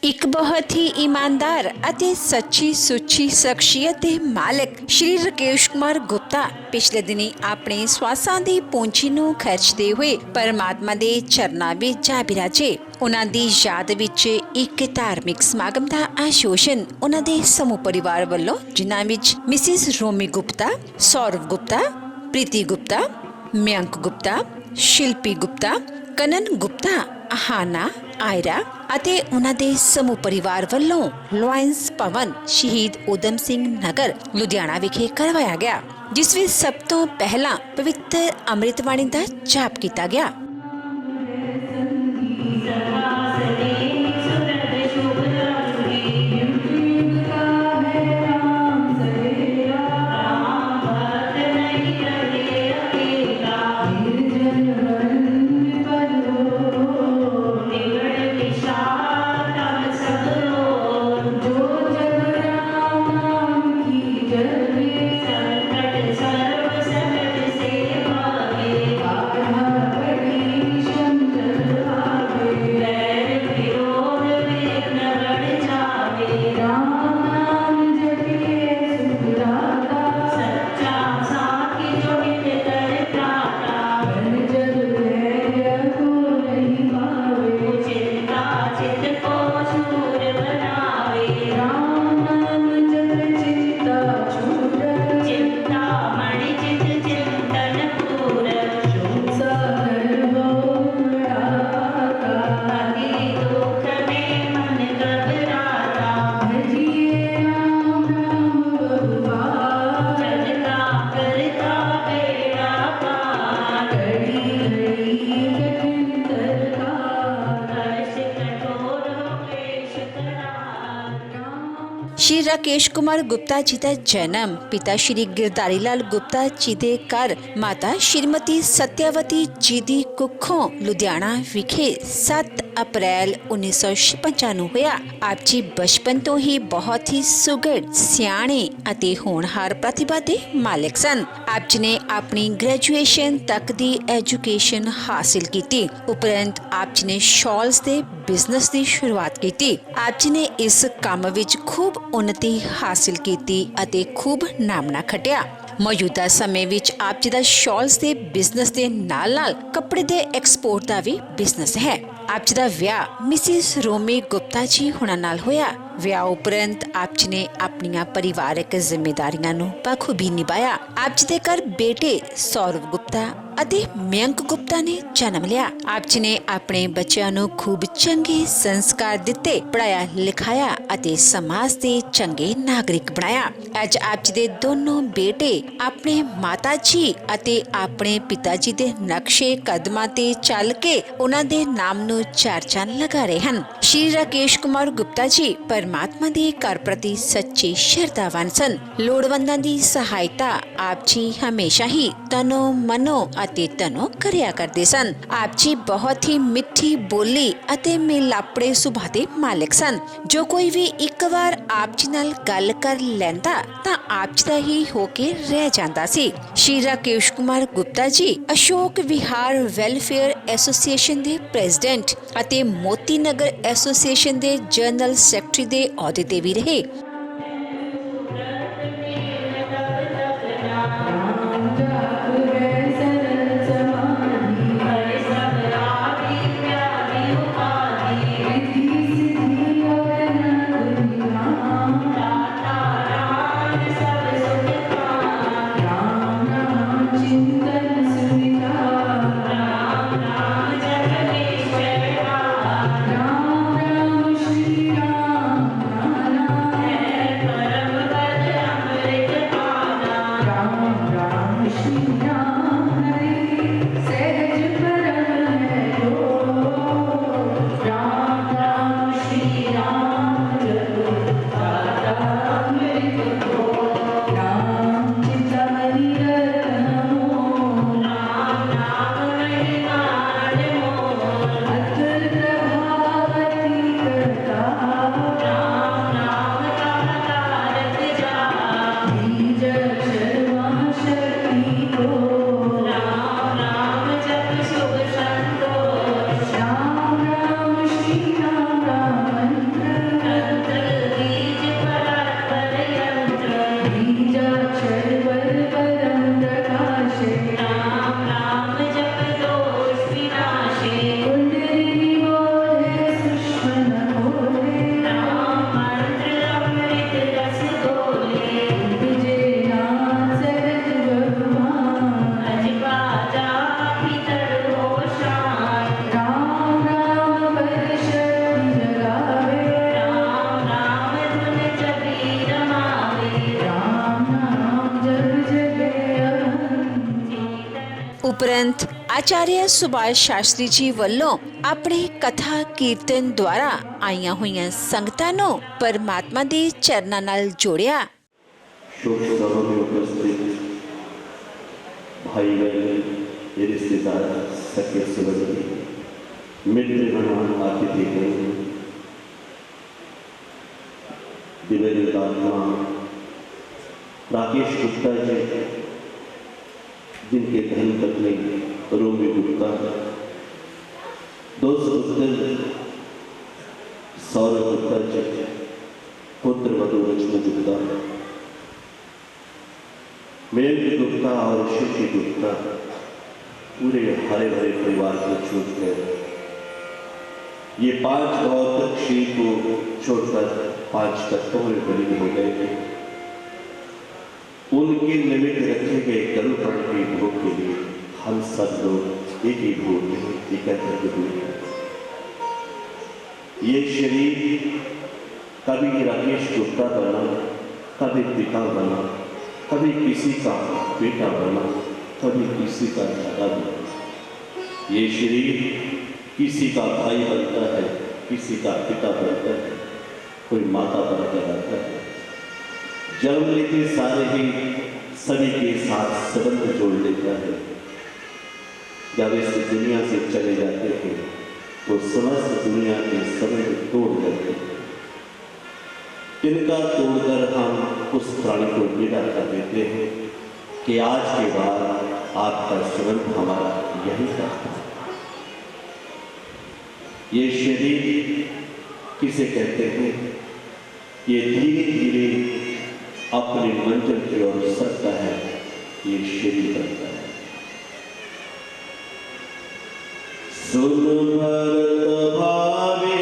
ਇੱਕ ਬਹੁਤ ਹੀ ਇਮਾਨਦਾਰ ਅਤੇ ਸੱਚੀ ਸੁੱਚੀ ਸ਼ਖਸੀਅਤ ਦੇ ਮਾਲਕ ਸ਼੍ਰੀ ਰਾਕੇਸ਼ ਕੁਮਾਰ ਗੁਪਤਾ ਪਿਛਲੇ ਦਿਨੀ ਆਪਣੇ ਸਵਾਸਾਂ ਦੀ ਪੂੰਜੀ ਨੂੰ ਖਰਚਦੇ ਹੋਏ ਪਰਮਾਤਮਾ ਦੇ ਚਰਨਾਂ ਵਿੱਚ ਜਾ ਬਿਰਾਜੇ। ਉਹਨਾਂ ਦੀ ਯਾਦ ਵਿੱਚ ਇੱਕ ਧਾਰਮਿਕ ਸਮਾਗਮ ਦਾ ਆਯੋਜਨ ਉਹਨਾਂ ਦੇ ਸਮੂਹ ਪਰਿਵਾਰ ਵੱਲੋਂ, ਜਿਨ੍ਹਾਂ ਵਿੱਚ ਮਿਸਿਸ ਰੋਮੀ ਗੁਪਤਾ, ਸੌਰਵ ਗੁਪਤਾ, ਪ੍ਰੀਤੀ ਗੁਪਤਾ, ਮਯੰਕ ਗੁਪਤਾ, ਸ਼ਿਲਪੀ ਗੁਪਤਾ, ਕਨਨ ਗੁਪਤਾ, ਆਹਾਨਾ, ਆਇਰਾ ਅਤੇ ਉਹਨਾਂ ਦੇ ਸਮੂਹ ਪਰਿਵਾਰ ਵੱਲੋਂ ਲਾਇਨਸ ਭਵਨ ਸ਼ਹੀਦ ਊਧਮ ਸਿੰਘ ਨਗਰ ਲੁਧਿਆਣਾ ਵਿਖੇ ਕਰਵਾਇਆ ਗਿਆ, ਜਿਸ ਵਿੱਚ ਸਭ ਤੋਂ ਪਹਿਲਾਂ ਪਵਿੱਤਰ ਅੰਮ੍ਰਿਤ ਬਾਣੀ ਦਾ ਜਾਪ ਕੀਤਾ ਗਿਆ। श्री राकेश कुमार गुप्ता जी का जन्म पिता श्री गिरधारी लाल गुप्ता जी के घर माता श्रीमती सत्यावती जी की कुखों लुधियाना विखे 7 अप्रैल 1956 ਨੂੰ ਹੋਇਆ। ਆਪ ਜੀ ਬਚਪਨ ਤੋਂ ਹੀ ਬਹੁਤ ਹੀ ਸੁਘੜ, ਸਿਆਣੇ ਅਤੇ ਹੋਣਹਾਰ ਪ੍ਰਤਿਭਾ ਦੇ ਮਾਲਕ ਸਨ। ਆਪ ਜੀ ਨੇ ਆਪਣੀ ਗ੍ਰੈਜੂਏਸ਼ਨ ਤੱਕ ਦੀ ਐਜੂਕੇਸ਼ਨ ਹਾਸਿਲ ਕੀਤੀ। ਉਪਰੰਤ ਆਪ ਜੀ ਨੇ ਸ਼ਾਲਸ ਦੇ ਬਿਜ਼ਨਸ ਦੀ ਸ਼ੁਰੂਆਤ ਕੀਤੀ। ਆਪ ਜੀ ਨੇ ਇਸ ਕੰਮ ਵਿੱਚ ਖੂਬ ਉન્નਤੀ ਹਾਸਿਲ ਕੀਤੀ ਅਤੇ ਖੂਬ ਨਾਮਣਾ ਖਟਿਆ। ਮੌਜੂਦਾ ਸਮੇਂ ਵਿੱਚ ਆਪ ਜੀ ਦਾ ਸ਼ਾਲਸ ਦੇ ਬਿਜ਼ਨਸ ਦੇ ਨਾਲ-ਨਾਲ ਕੱਪੜੇ ਦੇ ਐਕਸਪੋਰਟ ਦਾ ਵੀ ਬਿਜ਼ਨਸ ਹੈ। ਆਪ ਜੀ ਦਾ ਵਿਆਹ ਮਿਸਿਸ ਰੋਮੀ ਗੁਪਤਾ ਜੀ ਹੁਣਾਂ ਨਾਲ ਹੋਇਆ। ਵਿਆਹ ਉਪਰੰਤ ਆਪ ਜੀ ਨੇ ਆਪਣੀਆਂ ਪਰਿਵਾਰਕ ਜ਼ਿੰਮੇਵਾਰੀਆਂ ਨੂੰ ਬਖੂਬੀ ਨਿਭਾਇਆ। ਆਪ ਜੀ ਦੇ ਘਰ ਬੇਟੇ ਸੌਰਵ ਗੁਪਤਾ ਅਤੇ ਮਯੰਕ ਗੁਪਤਾ ਨੇ ਜਨਮ ਲਿਆ। ਆਪ ਜੀ ਨੇ ਆਪਣੇ ਬੱਚਿਆਂ ਨੂੰ ਖੂਬ ਚੰਗੇ ਸੰਸਕਾਰ ਦਿੱਤੇ, ਪੜਾਇਆ ਲਿਖਾਇਆ ਅਤੇ ਸਮਾਜ ਦੇ ਚੰਗੇ ਨਾਗਰਿਕ ਬਣਾਇਆ। ਅੱਜ ਆਪ ਜੀ ਦੇ ਦੋਨੋਂ ਬੇਟੇ ਆਪਣੇ ਮਾਤਾ ਜੀ ਅਤੇ ਆਪਣੇ ਪਿਤਾ ਜੀ ਦੇ ਨਕਸ਼ੇ ਕਦਮਾਂ ਤੇ ਚੱਲ ਕੇ ਉਹਨਾਂ ਦੇ ਨਾਮ ਨੂੰ ਚਾਰ ਚੰਨ ਲਗਾ ਰਹੇ ਹਨ। ਸ਼੍ਰੀ ਰਾਕੇਸ਼ ਕੁਮਾਰ ਗੁਪਤਾ ਜੀ ਪਰਮਾਤਮਾ ਦੇ ਘਰ ਪ੍ਰਤੀ ਸੱਚੇ ਸ਼ਰਧਾਵਾਨ ਸਨ। ਲੋੜਵੰਦਾਂ ਦੀ ਸਹਾਇਤਾ ਆਪ ਜੀ ਹਮੇਸ਼ਾ ਹੀ ਤਨੋ ਮਨੋ ਅਤੇ ਤਨੋ ਕਰਿਆ ਕਰਦੇ ਸਨ। ਆਪ ਜੀ ਬਹੁਤ ਹੀ ਮਿੱਠੀ ਬੋਲੀ ਅਤੇ ਮਿਲਾਪੜੇ ਸੁਭਾਅ ਦੇ ਮਾਲਕ ਸਨ। ਜੋ ਕੋਈ ਵੀ ਇੱਕ ਵਾਰ ਆਪ ਜੀ ਨਾਲ ਗੱਲ ਕਰ ਲੈਂਦਾ ਤਾਂ ਆਪ ਜੀ ਦਾ ਹੀ ਹੋ ਕੇ ਰਹਿ ਜਾਂਦਾ ਸੀ। ਸ਼੍ਰੀ ਰਾਕੇਸ਼ ਕੁਮਾਰ ਗੁਪਤਾ ਜੀ ਅਸ਼ੋਕ ਵਿਹਾਰ ਵੈਲਫੇਅਰ ਐਸੋਸੀਏਸ਼ਨ ਦੇ ਪ੍ਰੈਜ਼ੀਡੈਂਟ ਅਤੇ ਮੋਤੀ ਨਗਰ ਐਸੋਸੀਏਸ਼ਨ ਦੇ ਜਨਰਲ ਸੈਕਟਰੀ ਦੇ ਅਹੁਦੇ ਤੇ ਵੀ ਰਹੇ। ਉਪਰੰਤ ਆਚਾਰਿਆ ਸੁਭਾਸ਼ ਸ਼ਾਸਤਰੀ ਜੀ ਵੱਲੋਂ ਆਪਣੇ ਕਥਾ ਕੀਰਤਨ ਦੁਆਰਾ ਆਈਆਂ ਹੋਈਆਂ ਸੰਗਤਾਂ ਨੂੰ ਪਰਮਾਤਮਾ ਦੇ ਚਰਨਾਂ ਨਾਲ ਜੋੜਿਆ। शोक सभा में उपस्थित भाई बहन, रिश्तेदार, सखे संबंधी, मित्रगण, अतिथिगण, दिव्य आत्मा राकेश गुप्ता जी, जिनके धर्म पत्नी रोमी गुप्ता, दो सपुत्र सौरभ गुप्ता जी, पुत्र वधु रश्मि गुप्ता, मेरे गुप्ता और शिव गुप्ता पूरे हरे भरे परिवार को छोड़कर ये 5 गौतम शील को छोड़कर 5 तत्वों में विलीन हो गए थे। उनके निमित्त रखे गए गरुड़ की भोग के लिए हम सब लोग एक ही भोग में एकत्र हुए। ये शरीर कभी राकेश गुप्ता बना, कभी पिता बना, कभी किसी का बेटा बना, कभी किसी का दादा बना। ये शरीर किसी का भाई बनता है, किसी का पिता बनता है, कोई माता बनकर आता है। जन्म लेते सारे ही सभी के साथ संबंध जोड़ लेता है। जब इस दुनिया से चले जाते हैं तो समस्त दुनिया के संबंध तोड़ देते हैं। इनका तोड़कर हम उस प्राणी को विदा कर देते हैं कि आज के बाद आपका संबंध हमारा यही था। ये शरीर किसे कहते हैं? ये धीरे धीरे अपनी मंजिल की ओर सरकता है, ये शरीर बनता है। सुन भरत भावे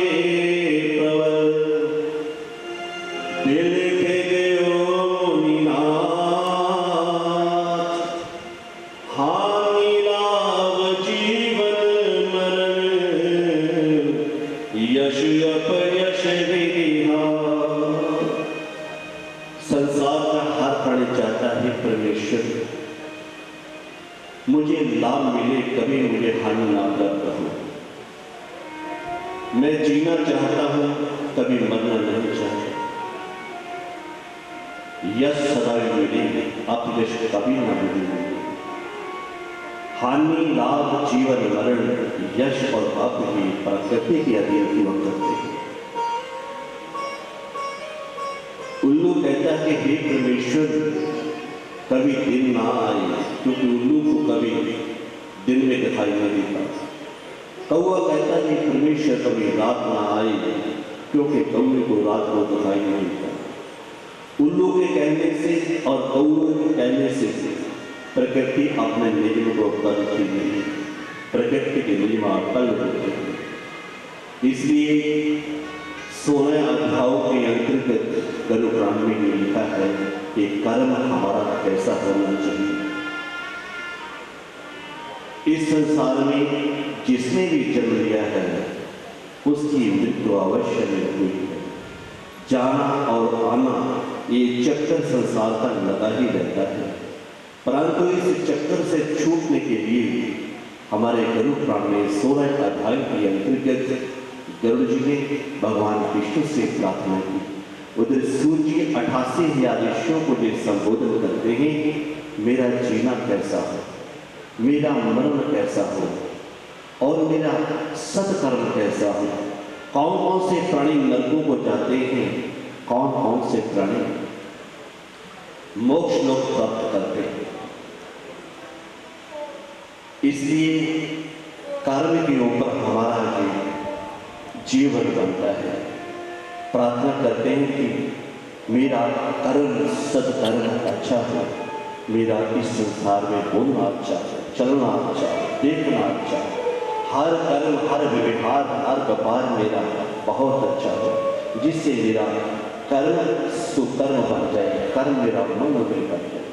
मुझे लाभ मिले, कभी मुझे हानि ना प्राप्त हो। मैं जीना चाहता हूं, कभी मरना नहीं चाहता। यश सदा मिले, अपयश कभी ना मिले। हानि लाभ जीवन मरण यश और पाप की प्रकृति के अधीन हुआ करते हैं। उल्लू कहता है हे परमेश्वर कभी दिन ना आए, क्योंकि उल्लू को कभी दिन में दिखाई नहीं देता। कौवा कहता है परमेश्वर कभी रात ना आए, क्योंकि कौवे को रात को दिखाई नहीं देता। उल्लू के कहने से और कौवे के कहने से प्रकृति अपने नियम को बदलती नहीं, प्रकृति के नियम अटल होते हैं। इसलिए 16 अध्यायों के अंतर्गत गरुड़ पुराण में लिखा है कि कर्म हमारा कैसा होना चाहिए। इस संसार में जिसने भी जन्म लिया है उसकी मृत्यु अवश्य में हुई है। जाना और आना ये चक्कर संसार का लगा ही रहता है, परंतु इस चक्कर से छूटने के लिए हमारे गरुड़ पुराण में 16 अध्याय के अंतर्गत गरुड़ जी ने भगवान विष्णु से प्रार्थना की। उधर सूर्य 88,000 ऋषियों को जो संबोधन करते हैं, मेरा जीना कैसा हो, मेरा मरण कैसा हो और मेरा सत्कर्म कैसा हो। कौन कौन से प्राणी नरकों को जाते हैं, कौन कौन से प्राणी मोक्ष लोक प्राप्त करते हैं। इसलिए कर्म के ऊपर हमारा जीवन बनता है। प्रार्थना करते हैं कि मेरा कर्म सत्कर्म अच्छा हो, मेरा इस संसार में बोलना अच्छा हो, चलना अच्छा हो, देखना अच्छा हो, हर कर्म हर व्यवहार हर व्यापार मेरा बहुत अच्छा हो, जिससे मेरा कर्म सुकर्म बन जाए, कर्म मेरा मंगलमय बन जाए।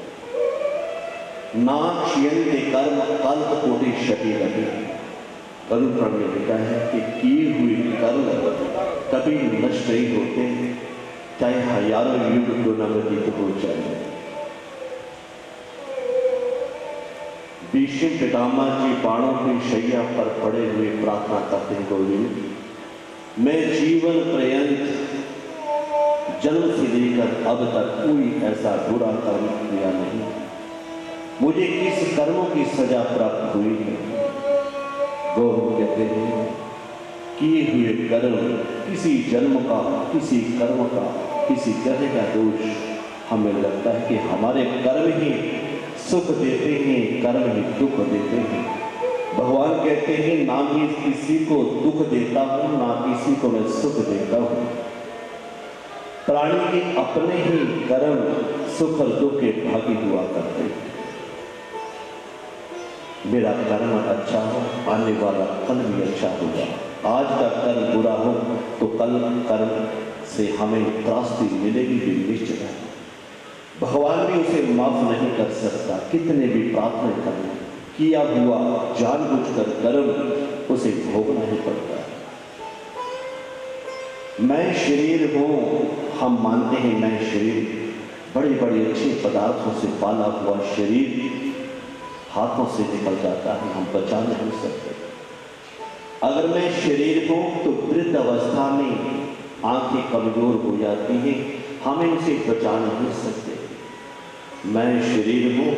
ना क्षीयन्ते कर्म कल्प कोटि शती लगे। गरुड़ पुराण में लिखा है कि किए हुए कर्म कभी नष्ट नहीं होते, चाहे हजारों युग क्यों न व्यतीत हो जाए। भीष्म पितामह जी बाणों की शैया पर पड़े हुए प्रार्थना करते हैं, गोविंद मैं जीवन पर्यंत जन्म से लेकर अब तक कोई ऐसा बुरा कर्म किया नहीं, मुझे किस कर्मों की सजा प्राप्त हुई है। गौरव कहते हैं किए हुए कर्म किसी जन्म का, किसी कर्म का, किसी ग्रह का दोष, हमें लगता है कि हमारे कर्म ही सुख देते हैं, कर्म ही दुख देते हैं। भगवान कहते हैं ना ही किसी को दुख देता हूं, ना किसी को मैं सुख देता हूं। प्राणी के अपने ही कर्म सुख और दुख के भागी हुआ करते हैं। मेरा कर्म अच्छा हो, आने वाला कल भी अच्छा होगा। आज का कर्म बुरा हो तो कल कर्म से हमें त्रासदी मिलेगी भी निश्चित है। भगवान भी उसे माफ नहीं कर सकता, कितने भी प्रार्थना करना, किया हुआ जानबूझकर कर्म उसे भोगना ही पड़ता है। मैं शरीर हूं, हम मानते हैं मैं शरीर, बड़े बड़े अच्छे पदार्थों से पाला हुआ शरीर हाथों से निकल जाता है, हम बचा नहीं सकते। अगर मैं शरीर हूं तो वृद्ध अवस्था में आंखें कमजोर हो जाती हैं, हमें उसे बचा नहीं सकते। मैं शरीर हूं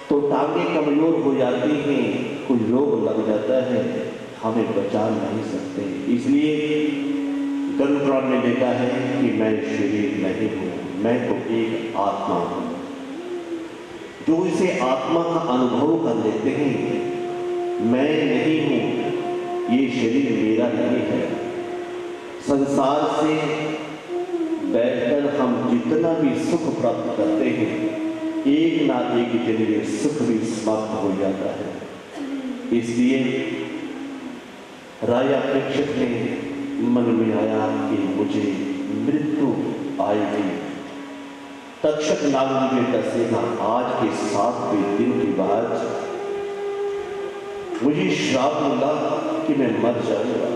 तो टांगे कमजोर हो जाती हैं, कोई रोग लग जाता है, हमें बचा नहीं सकते। इसलिए गरुड़ पुराण में लिखा है कि मैं शरीर नहीं हूं, मैं तो एक आत्मा हूं। जो इसे आत्मा का अनुभव कर लेते हैं, मैं नहीं हूं, ये शरीर मेरा नहीं है। संसार से बैठकर हम जितना भी सुख प्राप्त करते हैं, एक ना एक दिन ये सुख भी समाप्त हो जाता है। इसलिए राजा परीक्षित ने मन में आया कि मुझे मृत्यु आएगी। तक्षक नाग ने दसेगा आज के 7वें दिन के बाद मुझे श्राप मिला कि मैं मर जाऊंगा।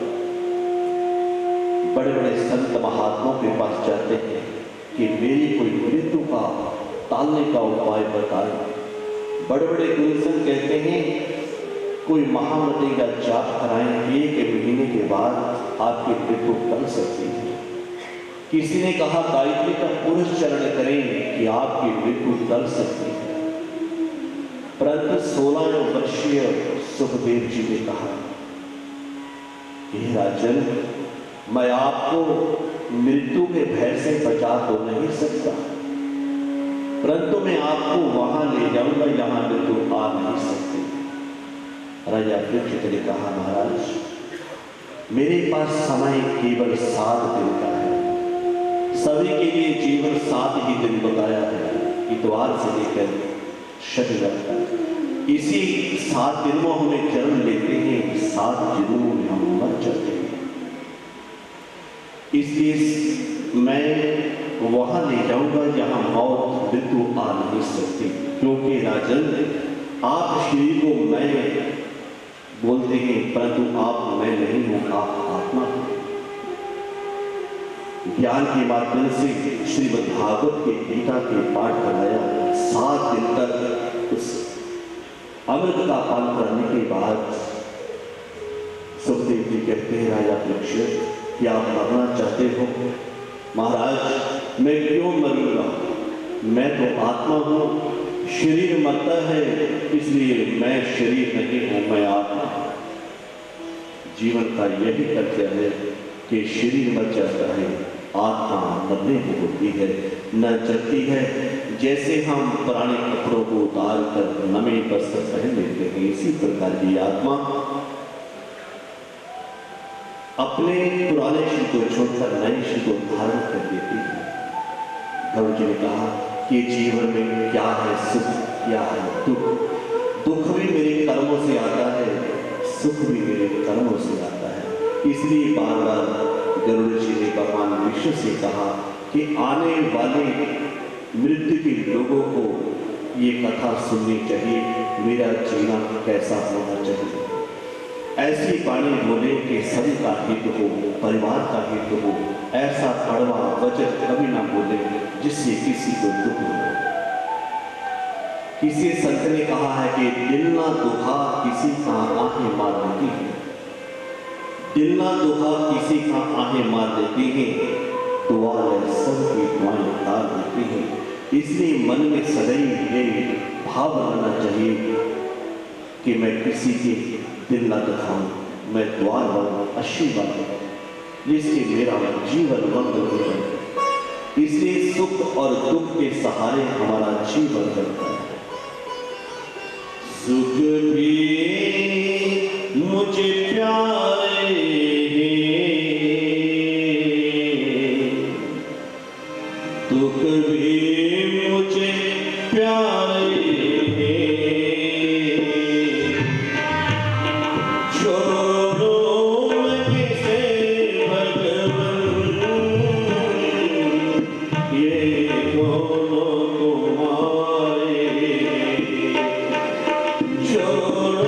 बड़े बड़े संत महात्माओं के पास जाते हैं कि मेरी कोई मृत्यु का टालने का उपाय बताएं। बड़े बड़े गुरुजन कहते हैं कोई महामती का जाप कराएं, 1 महीने के बाद आपकी मृत्यु टल सकती है। किसी ने कहा गायत्री का पुरुष चरण करें कि आपकी मृत्यु टल सकती है। परंतु 16 वर्षीय सुखदेव जी ने कहा हे राजन, मैं आपको मृत्यु के भय से बचा तो नहीं सकता, परंतु मैं आपको वहां ले जाऊंगा जहां मृत्यु आ नहीं सकती। राजा परीक्षित ने कहा महाराज, मेरे पास समय केवल 7 दिन का है। सभी के लिए जीवन 7 ही दिन बताया है, इतवार से लेकर शनिवार तक। इसी 7 दिनों में हमें जन्म लेते हैं, 7 दिनों में हम मर जाते हैं। इसलिए मैं वहां ले जाऊंगा जहां मौत मृत्यु आ नहीं सकती। क्योंकि राजन आप शरीर को मैं बोलते हैं, परंतु आप मैं नहीं हूं, आप आत्मा हैं। ज्ञान के माध्यम से श्रीमद् भागवत के गीता के पाठ कराया। 7 दिन तक उस अमृत का पान करने के बाद सुखदेव जी कहते हैं राजा परीक्षित, क्या आप मरना चाहते हो? महाराज मैं क्यों मरूंगा, मैं तो आत्मा हूं, शरीर मरता है, इसलिए मैं शरीर नहीं हूं, मैं आत्मा। जीवन का यही तथ्य है कि शरीर मर जाता है, आत्मा मरने को होती है, न चलती है। जैसे हम पुराने कपड़ों को उतार कर नए वस्त्र पहन लेते हैं, इसी प्रकार की आत्मा अपने पुराने शरीर को छोड़कर नए शरीर को धारण कर देती है। गरुड़ जी ने कहा कि जीवन में क्या है सुख, क्या है दुख। दुख भी मेरे कर्मों से आता है, सुख भी मेरे कर्मों से आता है। इसलिए बार बार गरुड़ जी ने भगवान विष्णु से कहा कि आने वाले मृत्यु के लोगों को ये कथा सुननी चाहिए, मेरा जीना कैसा होना चाहिए। ऐसी वाणी बोले कि सभी का हित हो, परिवार का हित हो। ऐसा कड़वा वचन कभी ना बोले जिससे किसी को दुख हो। किसी संत ने कहा है कि दिल ना दुखा किसी का आंखें मार देती है, दिल ना दुखा किसी का आंखें मार देती है, दुआ सबकी दुआएं उतार देती है। इसलिए मन में सदैव ये भाव रहना चाहिए कि मैं किसी के दिल ना दुखाऊं, मैं दुआ बनूं, आशीर्वाद बनूं, जिससे मेरा जीवन मंगल हो जाए। इसलिए सुख और दुख के सहारे हमारा जीवन चलता है। सुख भी मुझे प्यारे हैं, दुख भी मुझे प्यारे हैं, छोड़ो मैं किसे भगवन, ये दोनों तुम्हारे, छोड़ो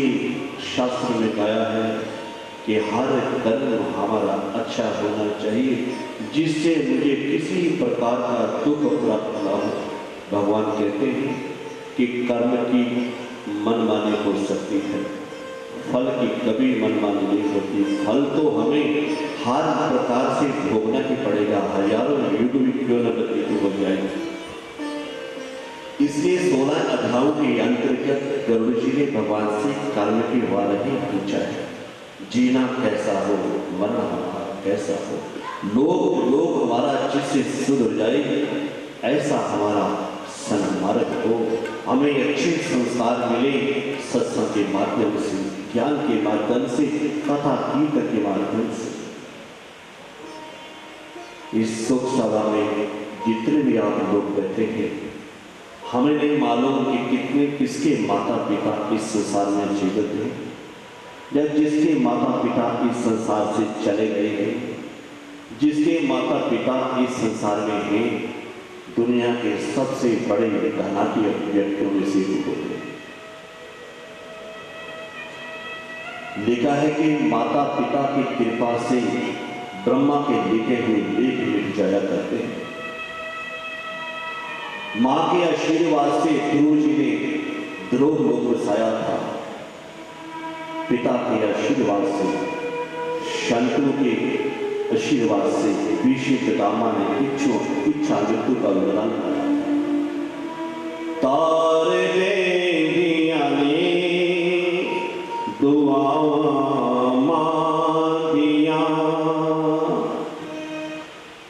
इसीलिए शास्त्र में गाया है कि हर कर्म हमारा अच्छा होना चाहिए, जिससे मुझे किसी प्रकार का दुख प्राप्त न हो। भगवान कहते हैं कि कर्म की मनमानी हो सकती है, फल की कभी मनमानी नहीं होती। फल तो हमें हर प्रकार से भोगना ही पड़ेगा, हजारों युग भी क्यों न व्यतीत हो जाए। इसलिए 16 अध्यायों के अंतर्गत गरुड़ जी ने भगवान से कर्म के बारे में पूछा है। जीना कैसा हो, मरना हमारा कैसा हो, लोग हमारा जिससे सुधर जाए, ऐसा हमारा सन्मार्ग हो, हमें अच्छे संस्कार मिले सत्संग के माध्यम से, ज्ञान के माध्यम से, कथा कीर्तन के माध्यम से। इस सुख सभा में जितने भी आप लोग बैठे हैं, हमें नहीं मालूम कि कितने किसके माता पिता इस संसार में जीवित हैं, या जिसके माता पिता इस संसार से चले गए हैं, जिसके माता पिता इस संसार में हैं, दुनिया के सबसे बड़े धनाढ्य व्यक्तियों में से एक होते हैं। लिखा है कि माता पिता की कृपा से ब्रह्मा के लिखे हुए लेख मिट जाया करते हैं। मां के आशीर्वाद से ध्रुव जी ने ध्रुव लोक बसाया था। पिता के आशीर्वाद से, शंतनु के आशीर्वाद से भीष्म पितामह ने इच्छा मृत्यु का विवरण किया। तार देविया ने दुआओं मांगिया,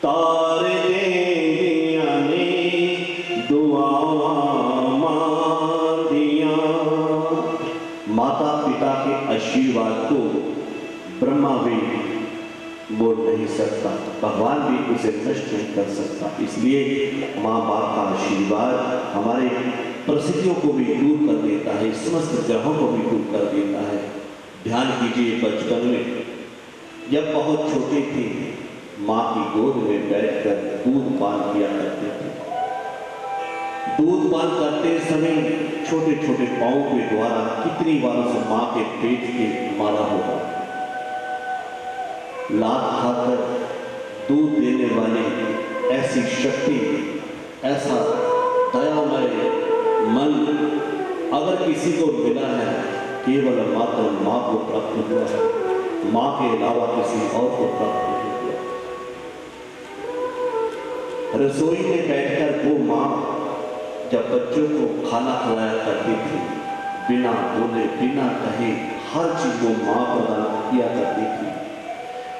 तार देविया ने दुआओं मांगिया। माता पिता के आशीर्वाद को ब्रह्मा भी मोड़ नहीं सकता, भगवान भी उसे नष्ट नहीं कर सकता। इसलिए माँ बाप का आशीर्वाद हमारे परिस्थितियों को भी दूर कर देता है, समस्त ग्रहों को भी दूर कर देता है। ध्यान कीजिए, बचपन में जब बहुत छोटे थे, माँ की गोद में बैठकर दूध पान किया करते थे। दूध पान करते समय छोटे छोटे पाँव के द्वारा कितनी बार उस माँ के पेट के मारा होगा। लात खाकर दूध देने वाली ऐसी शक्ति, ऐसा दयामय मन अगर किसी को मिला है, केवल मात्र माँ को प्राप्त हुआ है, माँ के अलावा किसी और को प्राप्त नहीं हुआ। रसोई में बैठकर वो माँ जब बच्चों को खाना खिलाया करती थी, बिना बोले बिना कहे हर चीज को माँ प्रदान किया करती थी।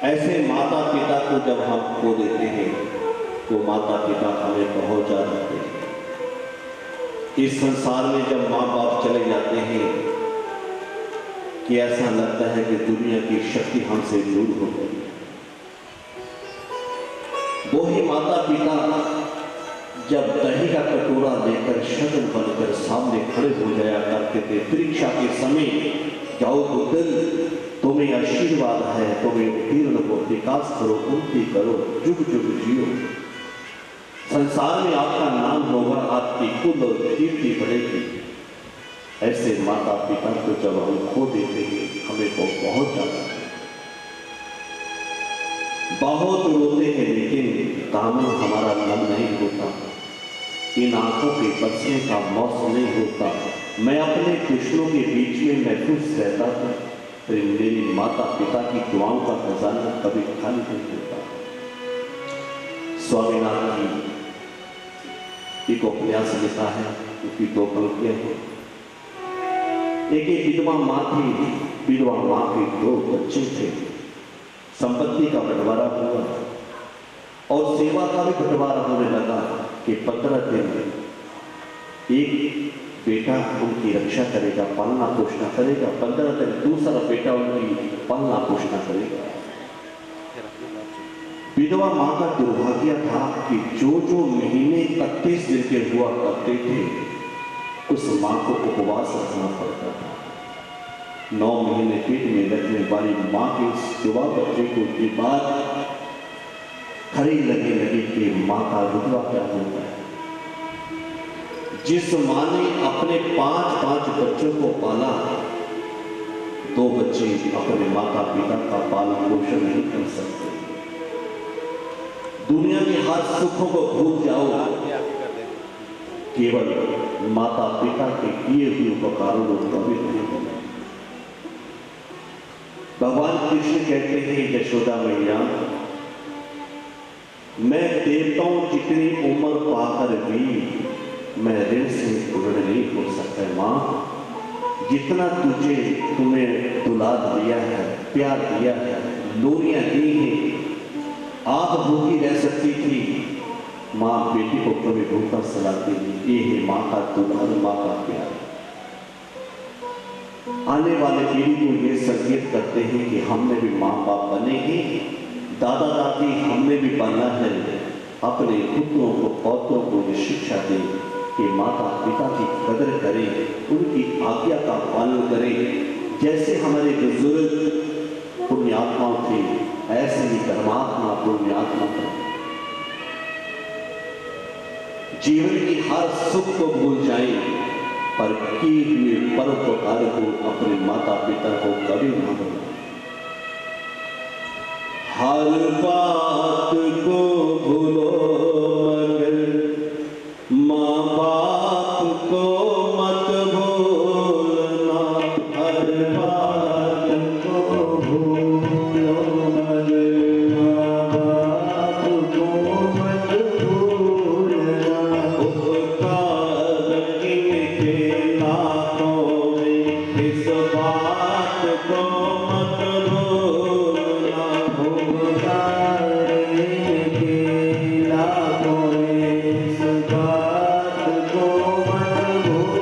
ऐसे माता पिता को जब हम खो देते हैं, तो माता पिता हमें बहुत ज्यादा देते हैं। इस संसार में जब माँ बाप चले जाते हैं कि ऐसा लगता है कि दुनिया की शक्ति हमसे दूर हो गई। वो ही माता पिता जब दही का कटोरा लेकर शगन बनकर सामने खड़े हो जाया करते थे, परीक्षा के समय जाओ तो दिल तुम्हें आशीर्वाद है, तुम्हें उत्तीर्ण हो, विकास करो, उन्नति करो, जुग जुग जियो, संसार में आपका नाम होगा, आपकी कुल और कीर्ति बढ़ेगी। ऐसे माता पिता को जब हम खो देते हैं, हमें तो बहुत ज्यादा बहुत रोते हैं, लेकिन दामन हमारा नम नहीं होता, इन आंखों के बरसने का मौसम नहीं होता। मैं अपने दुश्मनों के बीच में महफूज रहता था, फिर मेरी माता पिता की दुआओं का खजाना कभी खाली नहीं होता। स्वामीनाथ जी एक उपन्यास लिखा है, उसकी 2 पंक्तियां हैं। एक विधवा माँ थी, विधवा माँ के 2 बच्चे थे। संपत्ति का बंटवारा हुआ और सेवा का भी बंटवारा होने लगा कि 15 दिन में एक बेटा उनकी रक्षा करेगा, पालना पोषण करेगा, 15 दिन दूसरा बेटा उनकी पालना पोषण करेगा। विधवा मां का दुर्भाग्य था कि जो महीने 31 दिन के हुआ करते थे, उस मां को उपवास रखना पड़ता था। 9 महीने पेट में रखने वाली मां के उस युवा बच्चे को के बाद खरी लगे कि मां का रुतबा क्या होता है। जिस मां ने अपने 5 बच्चों को पाला, दो बच्चे अपने माता पिता का पालन पोषण नहीं कर सकते। दुनिया के हर सुखों को भूल जाओ, केवल माता पिता के किए हुए उपकारों को कभी नहीं होगा। भगवान कृष्ण कहते हैं यशोदा मैया, मैं देवताओं जितनी उम्र पाकर भी मैं ऋण से पूर्ण नहीं हो सकता। मां, जितना तुम्हें दुलार दिया है, प्यार दिया है, लोरियां दी हैं, आप भूखी रह सकती थी, मां बेटी को कभी भूखा सलाती नहीं। ये है मां का दुलार, मां का प्यार। आने वाले पीढ़ी को ये संकेत करते हैं कि हमने भी मां बाप बने हैं, दादा दादी हमने भी बनना है। अपने पुत्रों को पौत्रों को ये शिक्षा दें कि माता पिता की कदर करें, उनकी आज्ञा का पालन करें। जैसे हमारे बुजुर्ग पुण्यात्मा थे, ऐसे ही धर्मात्मा पुण्यात्मा थे। जीवन की हर सुख को भूल जाएं, पर किए हुए परोपकार को अपने माता पिता को कभी ना भूलें। हर बात को भूलो मगर माँ बाप को मत भूलना। हर बात को भूलो मगर माँ बाप को मत भूलना। उपकार इनके नातों में इस बात को मत भूलना। उपकार इनके नातों में इस बात को मत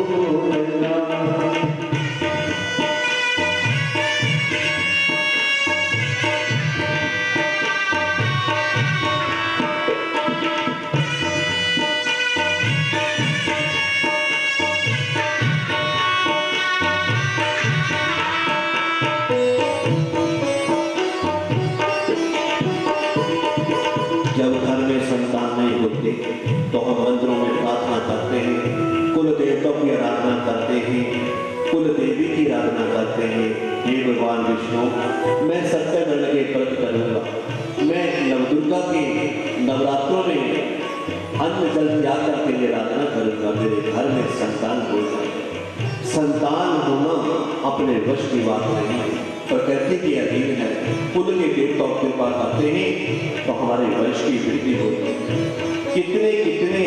भूलना। जब घर में संतान नहीं होते तो हम मंदिरों में प्रार्थना करते हैं, कुल देवताओं की आराधना करते हैं, कुल देवी की आराधना करते हैं। हे भगवान विष्णु, मैं सत्य में लगे व्रत करूंगा, मैं नवदुर्गा के नवरात्रों में अन्न जल त्याग करके ये आराधना करूंगा, मेरे घर में संतान हो जाए। संतान होना अपने वश की बात नहीं है, प्रकृति के अधीन है। कुल के देवता कृपा करते हैं तो हमारे वंश की वृद्धि होती है। कितने कितने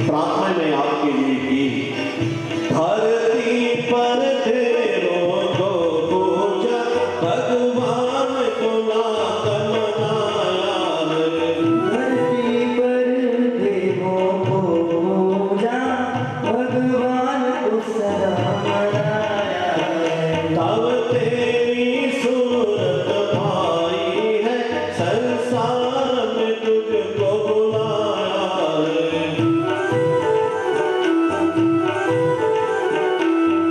प्रार्थना में आपके लिए की। धरती पर देवों को पूजा, भगवान को नाथ मनाया। धरती पर देवों को पूजा, भगवान को सदा मनाया। तब तेरी सूरत भाई है, संसार में तुझको बुलाया।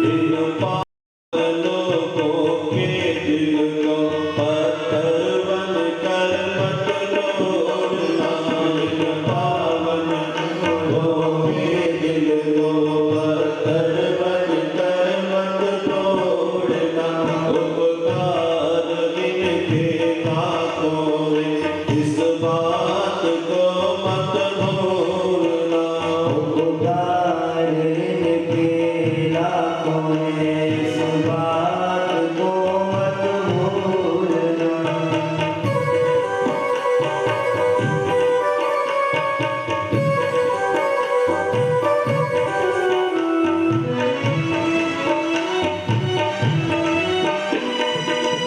इन पागलों के दिल को पत्थर बनकर मत तोड़ना। इन पागलों के दिल को पत्थर बनकर मत तोड़ना। उपकार इनके नातों में इस बात को मत भूलना। उपकार इनके नातों में इस बात को मत भूलना।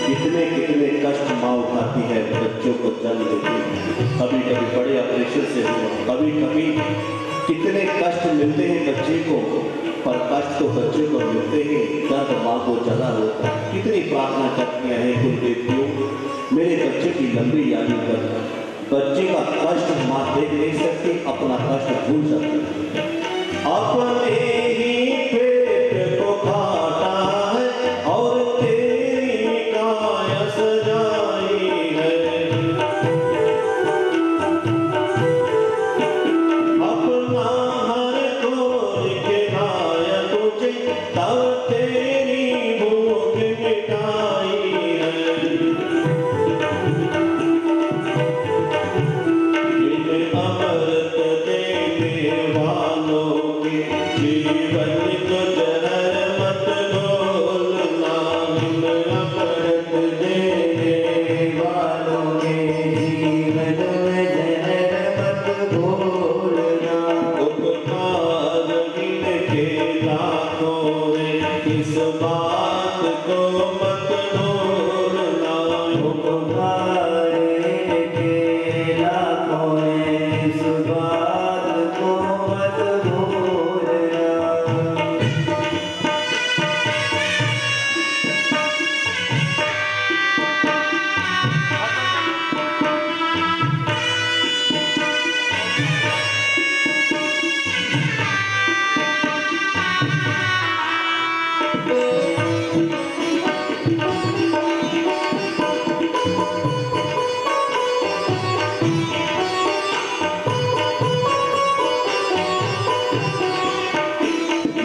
कितने कितने कष्ट माँ उठाती है बच्चों को जन्म देती है। कभी कभी बड़े ऑपरेशन से हुआ, कभी कभी कितने कष्ट मिलते हैं बच्चे को, पर कष्ट तो बच्चे को मिलते हैं, दर्द माँ को ज्यादा होता है। कितनी प्रार्थना करती हैं कुल देवियों, मेरे बच्चे की लंबी यादी कर। बच्चे का कष्ट माँ देख नहीं सकती, अपना कष्ट भूल सकती है। अपने ही पेट को काटा है और तेरी काया सजाई है। अपना हर कोई के लाया तुझे, तब तेरी भूख मिटाई को मत भूलना, उपकारे के लाखों इस बात को मत भूलना।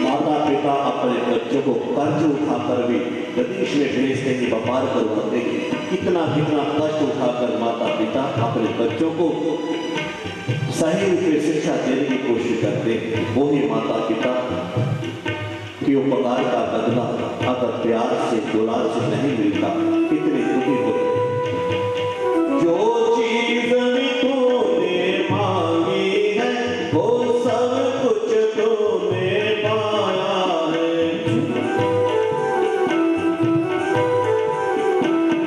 माता पिता अपने बच्चों को कर्ज उठाकर भी विदेश में भेजते ही व्यापार करवाते हैं। कितना कितना कष्ट उठाकर माता पिता अपने बच्चों को सही रूप में शिक्षा देने की कोशिश करते हैं। वही माता पिता के उपकार का बदला अगर प्यार से दुलार से नहीं मिलता, कितनी दुखी होती। जो चीज भी तूने मांगी है वो सब कुछ तूने पाया है।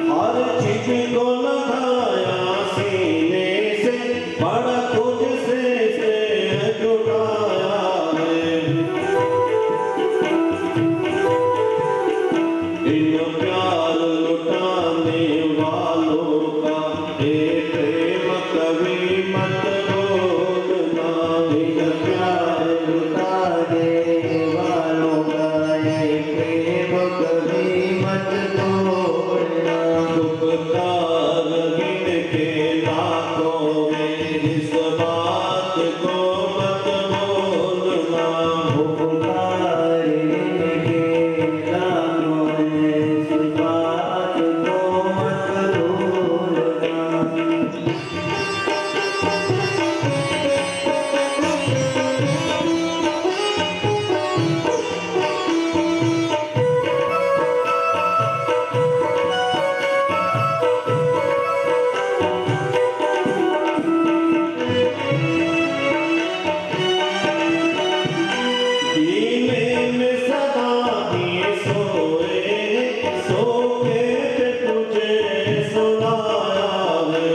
हर चीज को लगाया सीने से, बड़ा तुझसे जुटाया है। इन प्यार लुटाने वालों का हे प्रेम कभी मत भूलना। इन प्यार लुटाने वालों का ये प्रेम कभी मत तोड़ना। उपकार गिनके लाखों में इस बात को मत भूलना। उपकारे के लाखों इस बात को मत भूलना। दीने में सदा दिए सोए, सो के पे तुझे सुनाया है।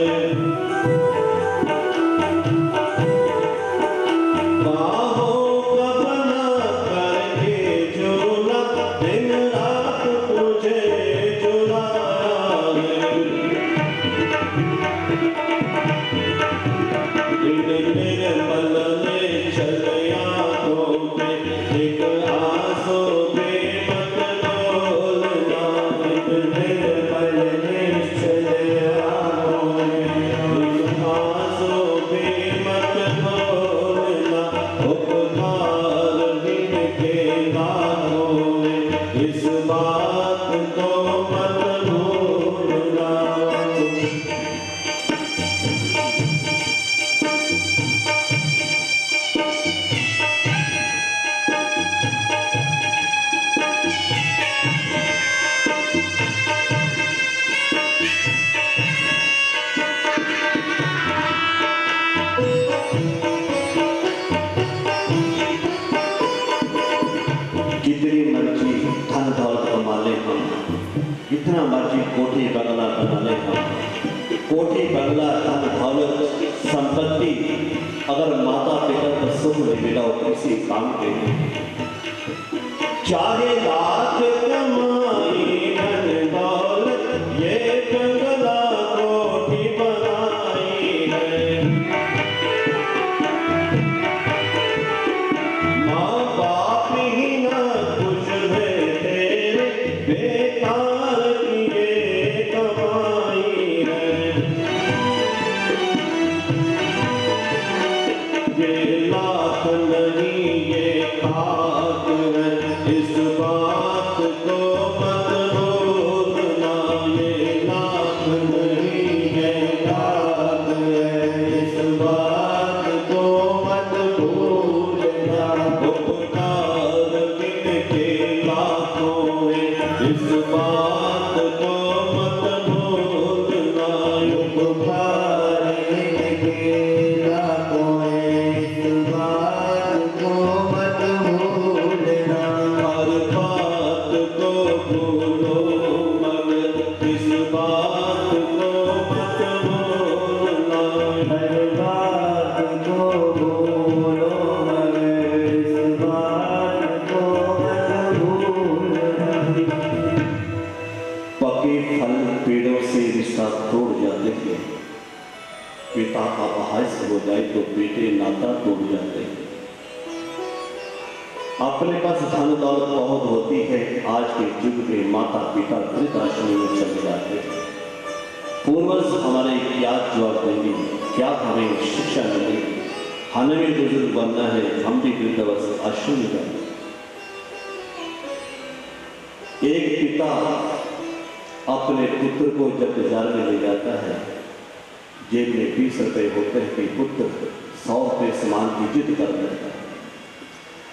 बाहों का बना करके झूला, दिन रात तुझे झुलाया है। इन निर्मल निश्चल आँखों पे एक आंसू भी मत डोलना। इन निर्मल निश्चल आँखों में एक आंसू भी मत डोलना। उपकार गिनके लाखों में इस बात को मत भूलना। कितनी मर्जी धन दौलत कमा ले हम, कितना मर्जी कोठी बंगला बना ले हम, कोठी बंगला धन दौलत संपत्ति अगर माता पिता को सुख नहीं मिला वो किसी काम के नहीं। चाहे लाख कमाई धन दौलत ये बंगला कोठी बनाई है। माँ बाप ही ना कुछ है तेरे, बेकार की ये कमाई है। ये लाख नहीं ये खाक है, इस बात को मत भूलना। ये लाख नहीं है खाक है, इस बात को मत भूलना। उपकार गिनके लाखों में इस बात को मत भूलना। उपकारे के लाखों इस बात को मत भूलना। हर बात को भूल पके फल पेड़ों से रिश्ता तोड़ जाते हैं। पिता अपहास हो जाए तो बेटे नाता तोड़ जाते हैं। अपने पास धन दौलत बहुत होती है, आज के युग में माता पिता वृद्धाश्रम में चले जाते हैं। पूर्वज हमारे क्या जवाब देंगे, क्या हमें शिक्षा मिलेगी? हमें भी बुजुर्ग बनना है, हम भी वृद्धावस्था आश्रम में जाएंगे। एक पिता अपने पुत्र को जब बाजार में ले जाता है, जेब में 20 रुपए होते हैं कि पुत्र 100 रुपए सामान की जिद कर लेता है।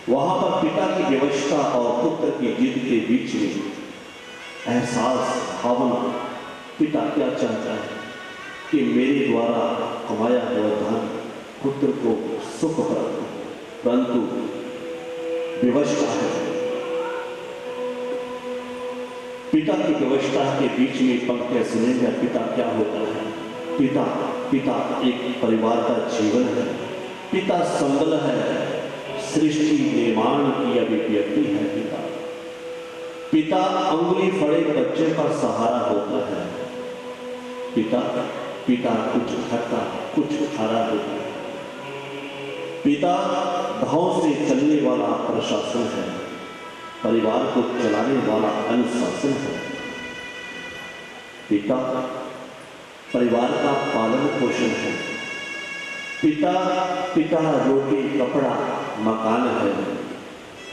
वहां पर पिता की व्यवस्था और पुत्र की जिद के बीच में एहसास, भावना, पिता क्या चाहता है कि मेरे द्वारा कमाया हुआ धन पुत्र को सुख प्राप्त हो, परंतु व्यवस्था है, पिता की व्यवस्था के बीच में पंक्तियां सुनेंगे। पिता क्या होता है? पिता एक परिवार का जीवन है, पिता संबल है, सृष्टि निर्माण की अभिव्यक्ति है। पिता अंगुली फड़े बच्चे का सहारा होता है। पिता कुछ खाता कुछ खारा होता है। पिता भाव से चलने वाला प्रशासन है, परिवार को चलाने वाला अनुशासन है। पिता परिवार का पालन पोषण है। पिता रोटी कपड़ा मकान है।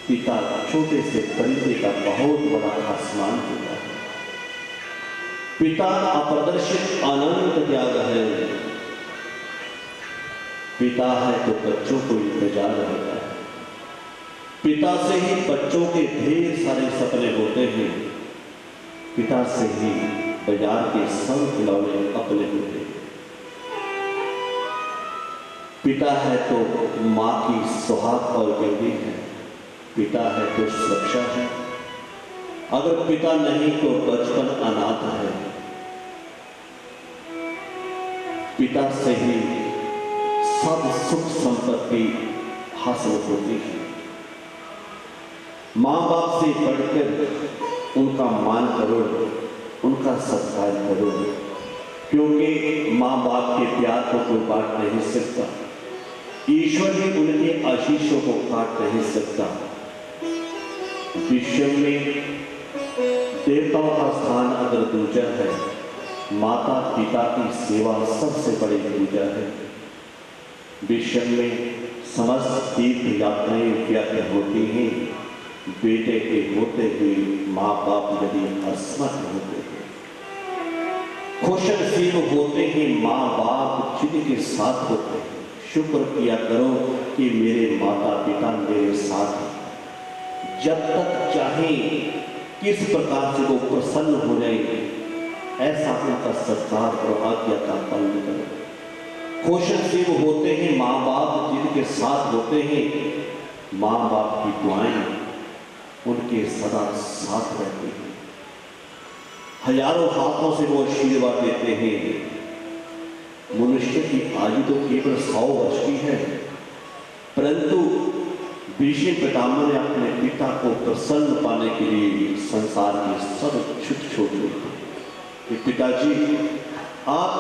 पिता छोटे से परिंदे का बहुत बड़ा आसमान होता है। पिता अप्रदर्शित अनंत त्याग है। पिता है तो बच्चों को इंतजार होता है। पिता से ही बच्चों के ढेर सारे सपने होते हैं। पिता से ही बाजार के सब खिलौने अपने होते हैं। पिता है तो माँ की सुहाग और गंदी है। पिता है तो सुरक्षा है। अगर पिता नहीं तो बचपन अनाथ है। पिता से ही सब सुख संपत्ति हासिल होती है। माँ बाप से बढ़कर उनका मान करो, उनका सत्कार करो, क्योंकि माँ बाप के प्यार को कोई बांट नहीं सकता। ईश्वर भी उनके आशीषों को काट नहीं सकता। विश्व में देवताओं का स्थान अगर दूजा है, माता पिता की सेवा सबसे बड़ी पूजा है। विश्व में समस्त तीर्थ यात्राएं व्यर्थ होती हैं, बेटे के होते हुए माँ बाप यदि असमर्थ होते हैं। खुश नसीब होते हैं माँ बाप जिनके साथ होते हैं। शुक्र किया करो कि मेरे माता पिता मेरे साथ हैं। जब तक चाहे किस प्रकार से वो प्रसन्न हो जाएंगे, ऐसा उनका सत्कार और आज्ञा का पालन करो। खुश नसीब होते हैं माँ बाप जिनके साथ होते हैं। माँ बाप की दुआएं उनके सदा साथ रहती हैं। हजारों हाथों से वो आशीर्वाद देते हैं। मनुष्य की आयु तो केवल 100 वर्ष की है, परंतु भीष्म पितामह ने अपने पिता को प्रसन्न पाने के लिए संसार की सब छूट छोड़ दी कि पिताजी आप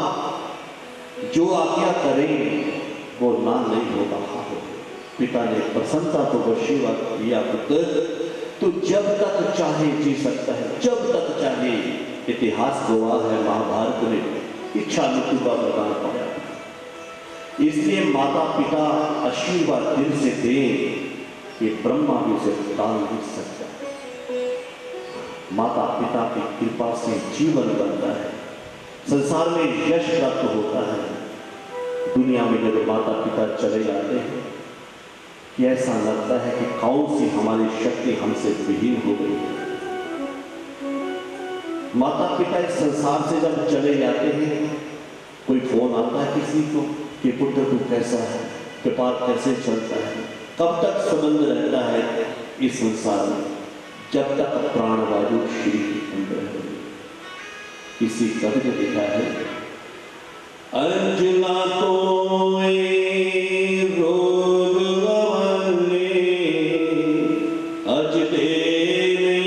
जो आज्ञा करें वो ना नहीं हो रहा है। पिता ने प्रसन्नता को आशीर्वाद दिया, पुत्र तो जब तक चाहे जी सकता है, जब तक चाहे। इतिहास गवाह है, महाभारत में इच्छा मृत्यु का वरदान पाया। इसलिए माता पिता आशीर्वाद दिल से दें कि ब्रह्मा भी उसे टाल नहीं सकता। माता पिता की कृपा से जीवन बनता है, संसार में यश प्राप्त होता है। दुनिया में जब माता पिता चले जाते हैं कि ऐसा लगता है कि कौन सी हमारी शक्ति हमसे विहीन हो गई है। माता पिता इस संसार से जब चले जाते हैं, कोई फोन आता है किसी को कि पुत्र तू कैसा है, व्यापार कैसे चलता है, कब तक संबंध रहता है इस संसार में? जब तक प्राणवायु शरीर के अंदर है। किसी कवि ने लिखा है, अंजना तो रोग गवने अज दे नहीं,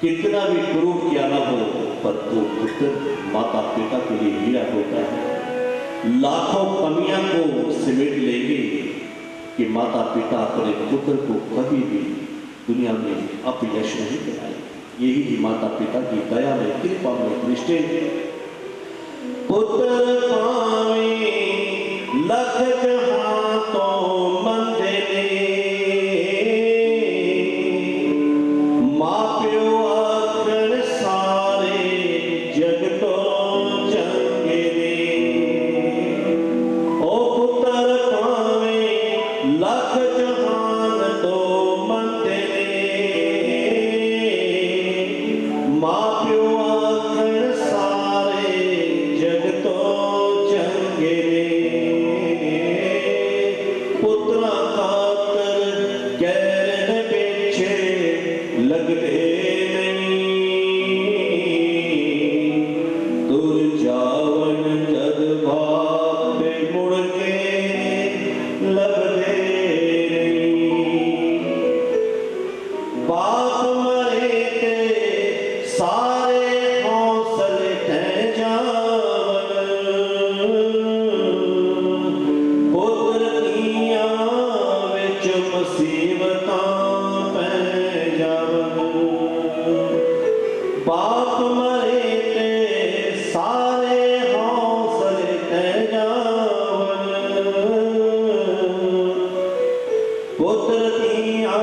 कितना भी क्रूर किया ना हो, पर तो पुत्र माता पिता के लिए हीरा होता है। लाखों कमियां को समेट लेंगे कि माता पिता अपने पुत्र को कभी भी दुनिया में अपयश नहीं दिलाएंगे। यही ही माता पिता की दया में, कृपा में दृष्टि। पुत्र पावे लख जहां तो मंदे मां प्यो आखर सारे जग तो चंगे ओ पुत्र पावे लख जहान तो मंदे मां प्यो आखर सारे जग तो चंगे पुत्रा खातर गैर पीछे लगते बाप मरे ते सारे हौसले ते जावन पुत्र दियां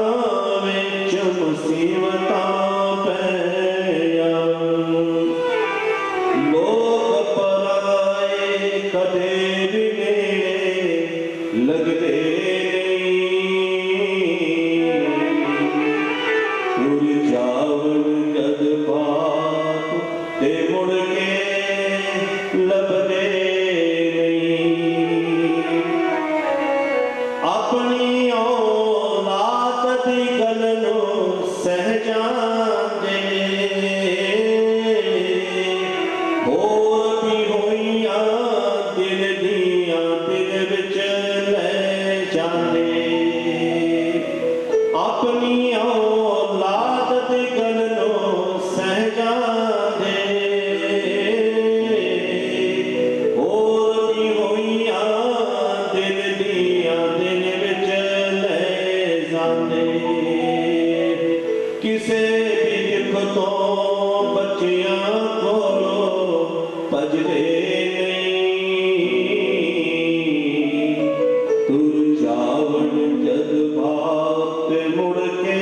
विच मुसीबतां पै जावन लोक पराए कदे भी नेड़े लगदे अपनी औलाद दी गल नूं सह जांदे होर भी होइयां दिल दियां दिल विच ले जांदे अपनी औलाद दी गल नूं सह जांदे होर भी होइयां दिल दियां दिल विच ले जांदे किसे भी दुख तो बच्चियां कोलों भजदे तुर जावन जद बाप मुड़ के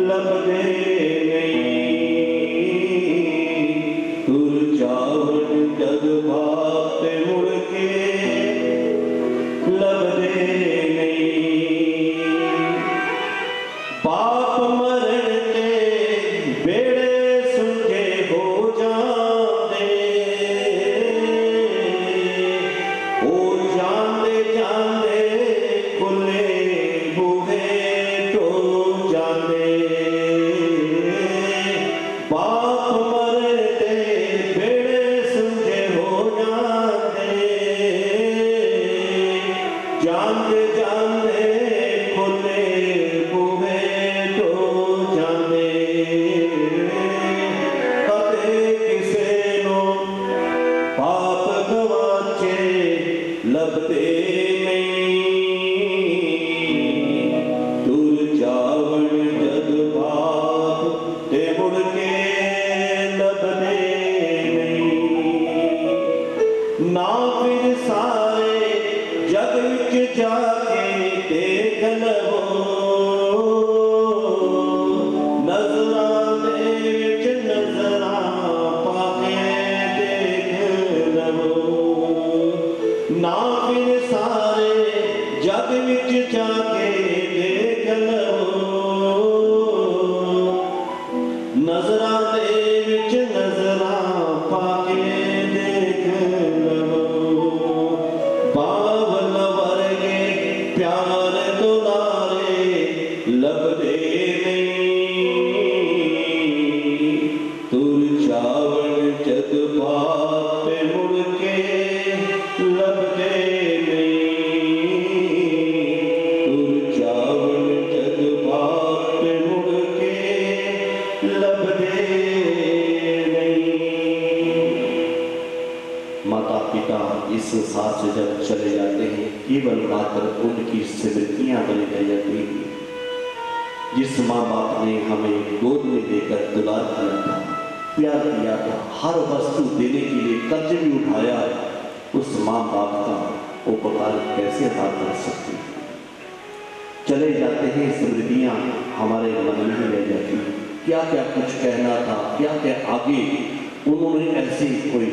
लभदे तुर जावन जद बाप मुड़ के लभदे बाप मरण ते बेड़े सुंजे हो जांदे ओ जांदे जांदे खुले बूहे टो जांदे बाप मरण ते बेड़े सुंजे हो जांदे जांदे जांदे खुले बूहे टो जांदे कदे किसे नो पाप गवाचे लभदे तुर जावन जद बाप ते मुड़ के लभदे ना फिर सारे जग विच जाके देख लवो नजरां दे विच नजरां पाके देख लवो ना फिर सारे जग विच जाके देख लवो नजरां दे विच नजरां पाके देख लवो बावल वर्गे प्यार दुलारे लभदे तुर जावन जद बाप मुड़ के लभदे तुर जावन जद बाप मुड़ के लभदे नहीं। माता पिता इस संसार से जब चले जाते हैं, केवल मात्र उनकी स्मृतियां बनी रह जाती हैं। जिस माँ बाप ने हमें गोद में लेकर दुलार किया था, प्यार किया था, हर वस्तु देने के लिए कर्ज भी उठाया, उस माँ बाप का उपकार कैसे अदा कर सकते हैं। चले जाते हैं, स्मृतियां हमारे मन में ही रह जाती हैं। क्या क्या कुछ कहना था, क्या क्या आगे उन्होंने ऐसी कोई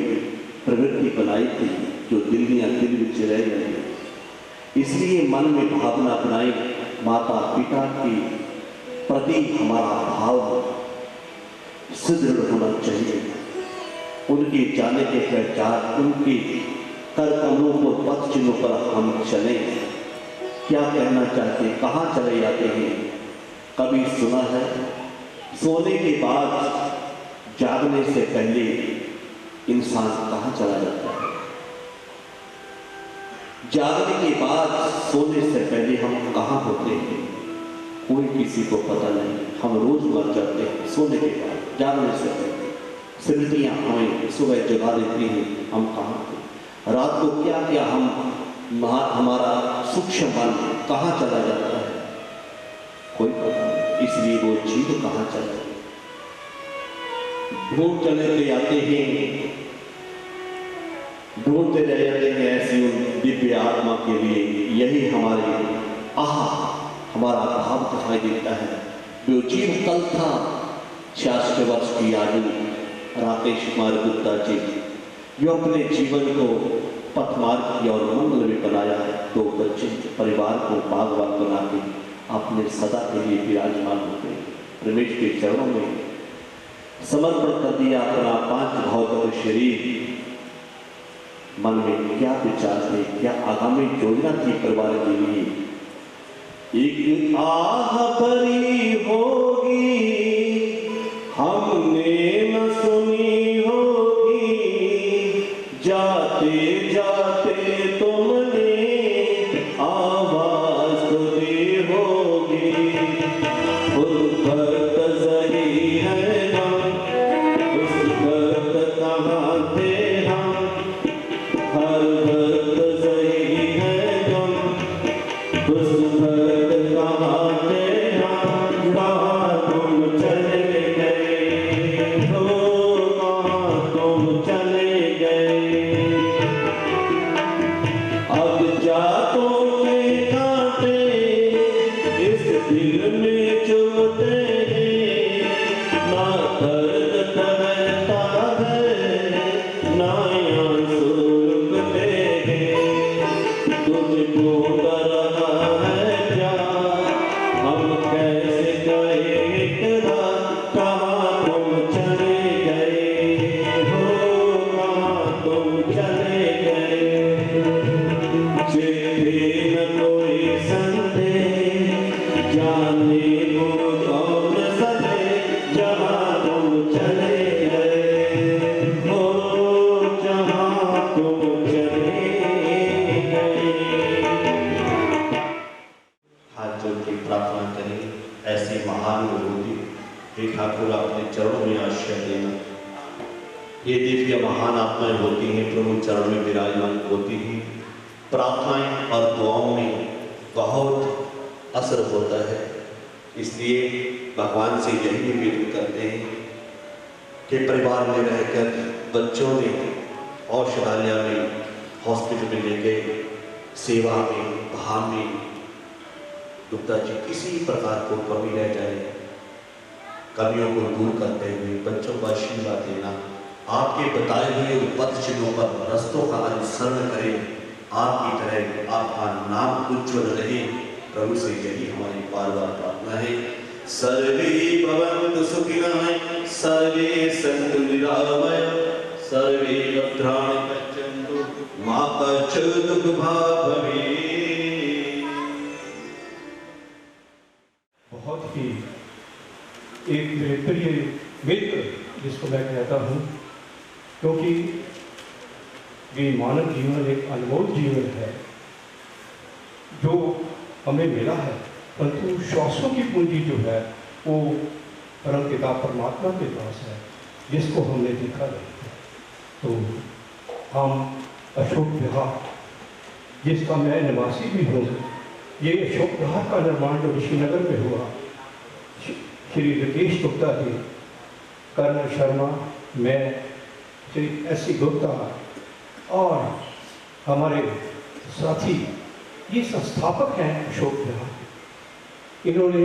प्रवृत्ति बनाई थी जो दिल विच रह गई। इसलिए मन में भावना बनाई, माता पिता के प्रति हमारा भाव सुदृढ़ होना चाहिए। उनके जाने के पहचान, उनके कर कदमों पर, पथ चिन्हों पर हम चलें। क्या कहना चाहते, कहाँ चले जाते हैं। कभी सुना है, सोने के बाद जागने से पहले इंसान कहाँ चला जाता है। जागने के बाद सोने से पहले हम कहाँ होते हैं, कोई किसी को पता नहीं। हम रोज मर जाते हैं सोने के बाद, जागने से पहले। स्मृतियाँ हमें सुबह जगा देती हैं, हम कहाँ थे। रात को क्या क्या हमारा सूक्ष्म मन कहाँ चला जाता है, कोई पता नहीं। इसलिए वो जीव कहाँ चला, ढूंढते आते हैं, ढूंढते रह जाते हैं ऐसी उन दिव्य आत्मा के लिए। यही हमारे हमारा भाव दिखाई देता है। जो जीव कल था 66 वर्ष की आयु, राकेश कुमार गुप्ता जी, जो अपने जीवन को पथमार्ग की और मंगल में बनाया है। 2 बच्चे, परिवार को बागवान बना के आपने सदा के लिए विराजमान होते रमेश के चरणों में समर्पण कर दिया अपना 5 भौतिक शरीर। मन में क्या विचार थे, क्या आगामी योजना थी परिवार के लिए। एक आह भरी होगी हमने न सुनी होगी, जाते जाते तुमने आवाज तो दी होगी। खुद वक्त सही है हम, उस वक्त कहाँ थे हम, हर वक्त सही है हम, उस वक्त कहाँ थे हम, कहाँ तुम चले गए हो, कहाँ तुम चले गए। अब जातों के कांटे इस दिल में चुभते हैं, ना दर्द ठहरता है, ना आंसू रुकते हैं। तुझको डर रहा है क्या, हम कैसे कहें इतना, कहाँ तुम चले गए हो, कहाँ तुम चले गए। चिट्ठी न कोई संदेह, जाने को कौन सदे, जहाँ तुम चले गए हो, जहाँ तुम चले गए। हाथ जोड़ के प्रार्थना करें, ऐसी महान विभूति हे ठाकुर अपने चरणों में आश्रय देना। ये दिव्य महान आत्माएं होती हैं, प्रभु चरण में विराजमान होती हैं। प्रार्थनाएं और दुआओं में बहुत असर होता है। इसलिए भगवान से यही निवेदन करते हैं कि परिवार में रहकर बच्चों ने औषधालय में, हॉस्पिटल में ले गए, सेवा में, धाम में गुप्ता जी किसी प्रकार को कमी रह जाए, कमियों को दूर करते हुए बच्चों को आशीर्वाद देना। आपके बताए हुए पथ चिन्हों पर रस्तों का अनुसरण करें, आपकी तरह आपका नाम उज्ज्वल रहे। प्रभु से यही हमारी बार बार प्रार्थना है। सर्वे भवन्तु सुखिनः, सर्वे सन्तु निरामया, सर्वे भद्राणि पश्यन्तु, मा कश्चित् दुःखभाग् भवेत्। बहुत ही एक मेरे प्रिय मित्र जिसको मैं कहता हूँ, क्योंकि ये मानव जीवन एक अनमोल जीवन है जो हमें मिला है, परंतु श्वासों की पूंजी जो है वो परम पिता परमात्मा के पास है, जिसको हमने देखा नहीं। तो हम अशोक विहार, जिसका मैं निवासी भी हूँ, ये अशोक विहार का निर्माण जो ऋषिनगर में हुआ, श्री राकेश गुप्ता जी, कर्नल शर्मा, मैं, श्री S.C. गुप्ता और हमारे साथी, ये संस्थापक हैं अशोक विहार के। इन्होंने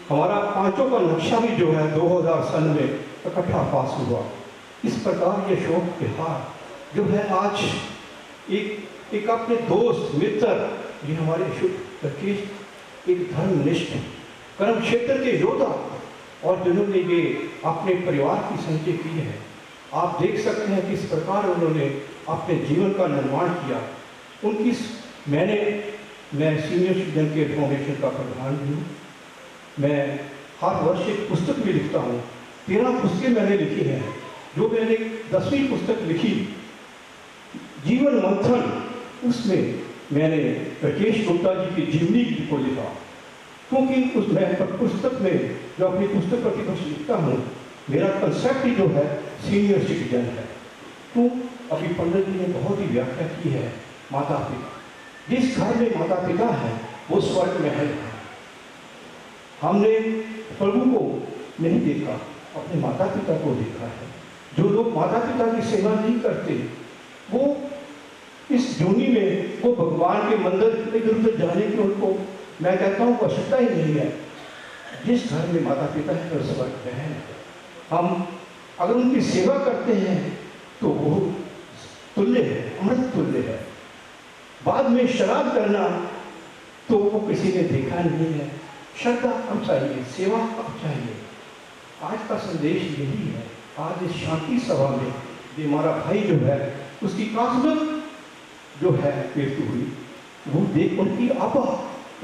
हमारा पांचों का नक्शा भी जो है 2000 सन में इकट्ठा पास हुआ। इस प्रकार ये अशोक विहार जो है आज एक अपने दोस्त मित्र, ये हमारे अशोक राकेश एक धर्मनिष्ठ कर्म क्षेत्र के योद्धा, और जिन्होंने ये अपने परिवार की संचय की है। आप देख सकते हैं किस प्रकार उन्होंने अपने जीवन का निर्माण किया। उनकी मैं सीनियर सिटीजन के फाउंडेशन का प्रधान भी हूँ। मैं हर वर्ष एक पुस्तक भी लिखता हूँ। 13 पुस्तकें मैंने लिखी हैं। जो मैंने 10वीं पुस्तक लिखी, जीवन मंथन, उसमें मैंने राकेश गुप्ता जी की जीवनी को लिखा, क्योंकि उस पुस्तक में जो अपनी पुस्तक प्रतिपक्ष लिखता हूँ, मेरा कंसेप्ट ही जो है सीनियर सिटीजन है। तो अभी पंडित जी ने बहुत ही व्याख्या की है, माता पिता, जिस घर में माता पिता है वो स्वर्ग में है। हमने प्रभु को नहीं देखा, अपने माता पिता को देखा है। जो लोग माता पिता की सेवा नहीं करते, वो इस जूनी में वो भगवान के मंदिर इधर उधर जाने की उनको, मैं कहता हूँ, आवश्यकता ही नहीं है। जिस घर में माता पिता है वो स्वर्ग में है। हम अगर उनकी सेवा करते हैं तो वो तुल्य है, अमृत तुल्य है। बाद में शराब करना तो वो किसी ने देखा नहीं है। श्रद्धा अब चाहिए, सेवा अब चाहिए। आज का संदेश यही है। आज इस शांति सभा में ये हमारा भाई जो है, उसकी कास्मत जो है मृत्यु हुई, वो देख उनकी आभा,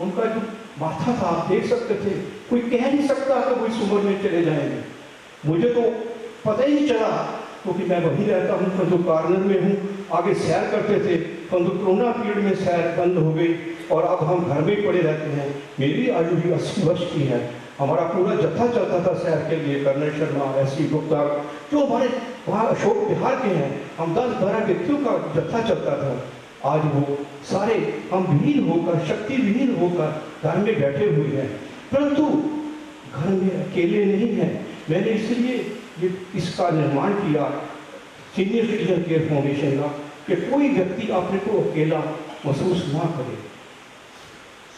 उनका जो माथा था, आप देख सकते थे। कोई कह नहीं सकता कि वो इस उम्र में चले जाएंगे। मुझे तो पता ही नहीं चला, क्योंकि मैं वहीं रहता हूँ, फंदू कार्नर में हूँ। आगे सैर करते थे, फंदू कोरोना पीरियड में सैर बंद हो गई और अब हम घर में पड़े रहते हैं। मेरी आयु भी 80 वर्ष की है। हमारा पूरा जत्था चलता था सैर के लिए, कर्नल शर्मा, S.C. गुप्ता, जो हमारे वहाँ अशोक विहार के हैं, हम 10-12 व्यक्तियों का जत्था चलता था। आज वो सारे हम विहीन होकर, शक्ति विहीन होकर घर में बैठे हुए हैं, परंतु घर में अकेले नहीं हैं। मैंने इसलिए ये इसका निर्माण किया, सीनियर सिटीजन केयर फाउंडेशन का, कि कोई व्यक्ति अपने को अकेला महसूस ना करे।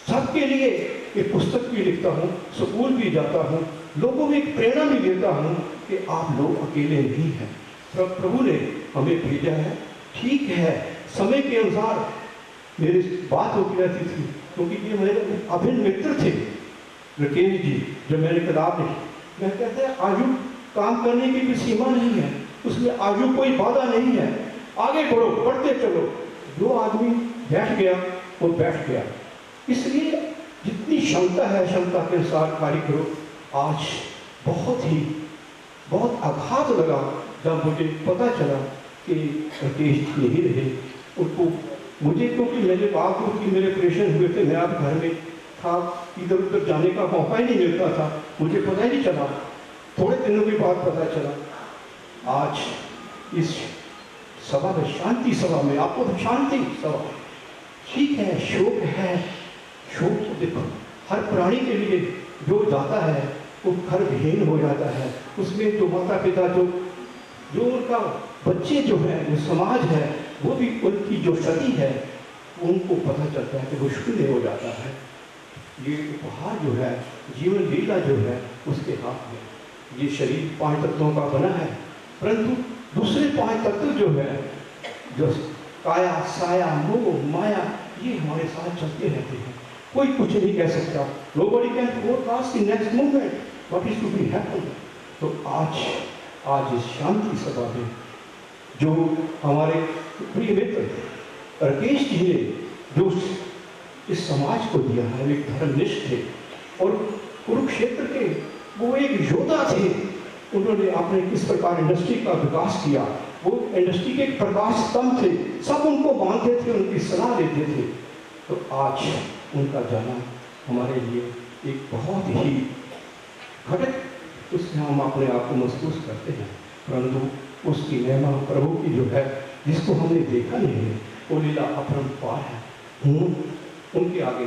सबके लिए एक पुस्तक भी लिखता हूँ, स्कूल भी जाता हूँ, लोगों में एक प्रेरणा भी देता हूँ कि आप लोग अकेले नहीं हैं। प्रभु ने हमें भेजा है। ठीक है, समय के अनुसार मेरी बात होती रहती थी, क्योंकि ये मेरे अभिन्न मित्र थे राकेश जी, जो मैंने किताब लिखी। मैं कहते हैं आयु काम करने की भी सीमा नहीं है, उसमें आयु कोई बाधा नहीं है। आगे बढ़ो, बढ़ते चलो। जो आदमी बैठ गया वो बैठ गया। इसलिए जितनी क्षमता है, क्षमता के अनुसार कार्य करो। आज बहुत आघात लगा जब मुझे पता चला कि राकेश नहीं रहे। उनको मुझे, क्योंकि मेरे बाप की मेरे ऑपरेशन हुए थे, मैं अब घर में था, इधर उधर जाने का मौका ही नहीं मिलता था, मुझे पता ही नहीं चला। थोड़े दिनों के बाद पता चला। आज इस सभा में, शांति सभा में, आपको तो शांति सभा, ठीक है, शोक है। शोक तो देखो हर प्राणी के लिए जो जाता है वो घर विहीन हो जाता है। उसमें जो माता पिता, जो उनका बच्चे जो है, जो समाज है, वो भी उनकी जो क्षति है उनको पता चलता है कि वो शून्य हो जाता है। ये उपहार जो है, जीवन लीला जो है, उसके हाथ में। ये शरीर 5 तत्वों का बना है, परंतु दूसरे 5 तत्व जो है, जो काया, साया, मोह, माया, ये हमारे साथ चलते रहते हैं। कोई कुछ नहीं कह सकता। Nobody can forecast the next moment what is to be happen। तो आज इस शांति सभा में जो हमारे प्रिय मित्र राकेश जी ने जो इस समाज को दिया है, एक धर्मनिष्ठ थे और कुरुक्षेत्र के वो एक योद्धा थे। उन्होंने आपने किस प्रकार इंडस्ट्री का विकास किया, वो इंडस्ट्री के प्रकाश स्तंभ थे, सब उनको मानते थे, उनकी सलाह लेते थे। तो आज उनका जाना हमारे लिए एक बहुत ही घटित उसमें हम अपने आप को महसूस करते हैं, परंतु उसकी महिमा प्रभु की जो है, जिसको हमने देखा नहीं है, वो लीला अपरंपार है। उनके आगे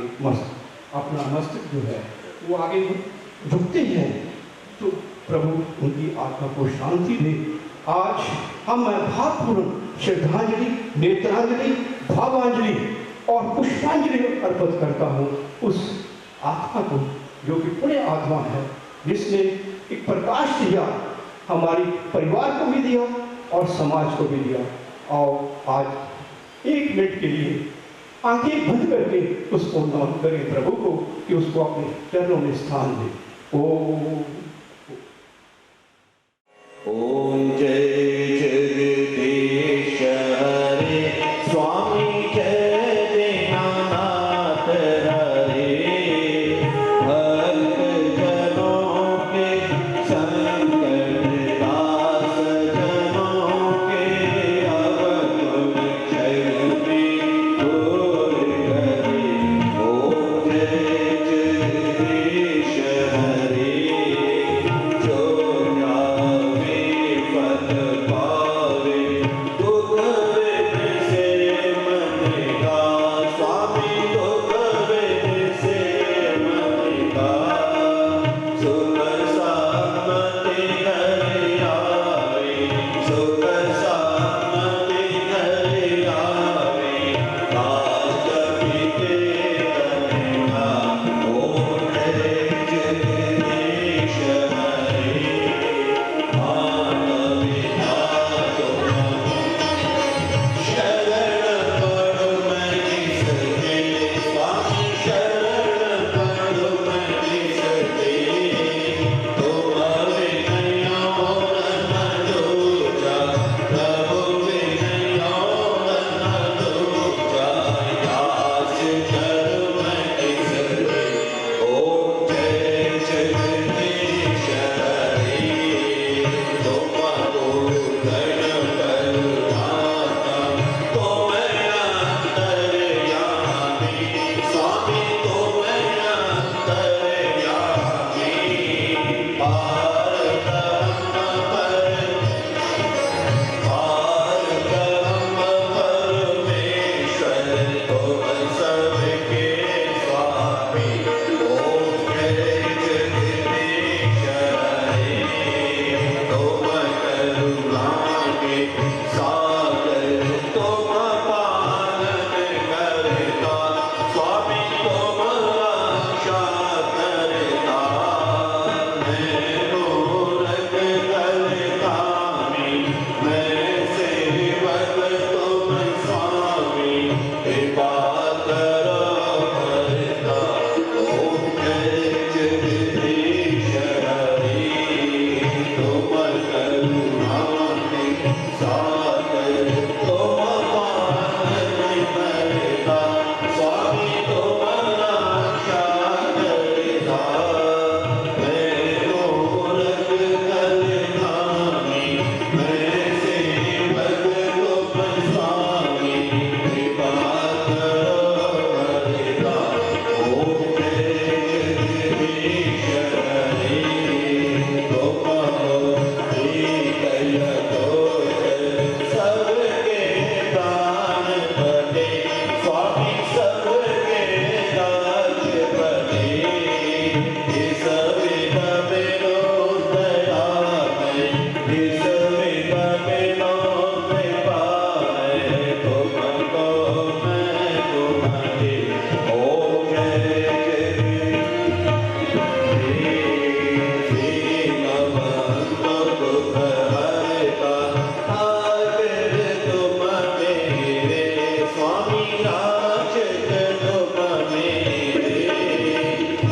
अपना मस्तक जो है वो आगे झुकते हैं, तो प्रभु उनकी आत्मा को शांति दे। आज हम भावपूर्ण श्रद्धांजलि, नेत्रांजलि, भावांजलि और पुष्पांजलि अर्पित करता हूँ उस आत्मा को जो कि पुण्य आत्मा है, जिसने एक प्रकाश दिया, हमारी परिवार को भी दिया और समाज को भी दिया। और आज 1 मिनट के लिए आंखें बंद करके उसको नमन करें प्रभु को कि उसको अपने चरणों में स्थान दे। ओम जय जगदीश हरे स्वामी जय दीनानाथ हरे भक्त जनों के संकट दास जनों के अब तुम क्षण में दूर करे। ओम जय जगदीश हरे जो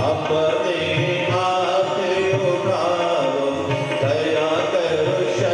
अपने हाथ उठाओ, दया करो।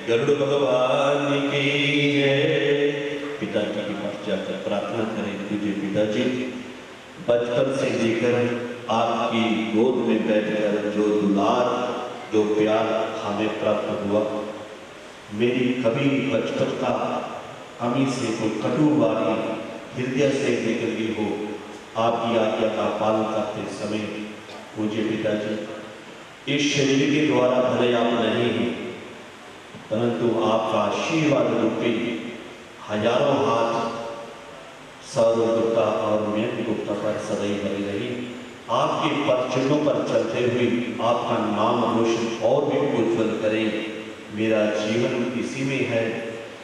गरुड़ भगवान की जय। पिताजी के पास जाकर प्रार्थना करें, तुझे पिताजी बचपन से लेकर आपकी गोद में बैठकर जो दुलार, जो प्यार हमें प्राप्त हुआ, मेरी कभी बचपन का हमी से कोई कटु वाणी हृदय से निकल गई हो, आपकी आज्ञा का पालन करते समय मुझे पिताजी इस शरीर के द्वारा भले आप नहीं हैं, परंतु आपका आशीर्वाद रूपी हजारों हाथ सौरव गुप्ता और मेघ गुप्ता पर सदैव बनी रही। आपके पदचिन्हों पर चलते हुए आपका नाम रोशन और भी उज्जवल करें। मेरा जीवन इसी में है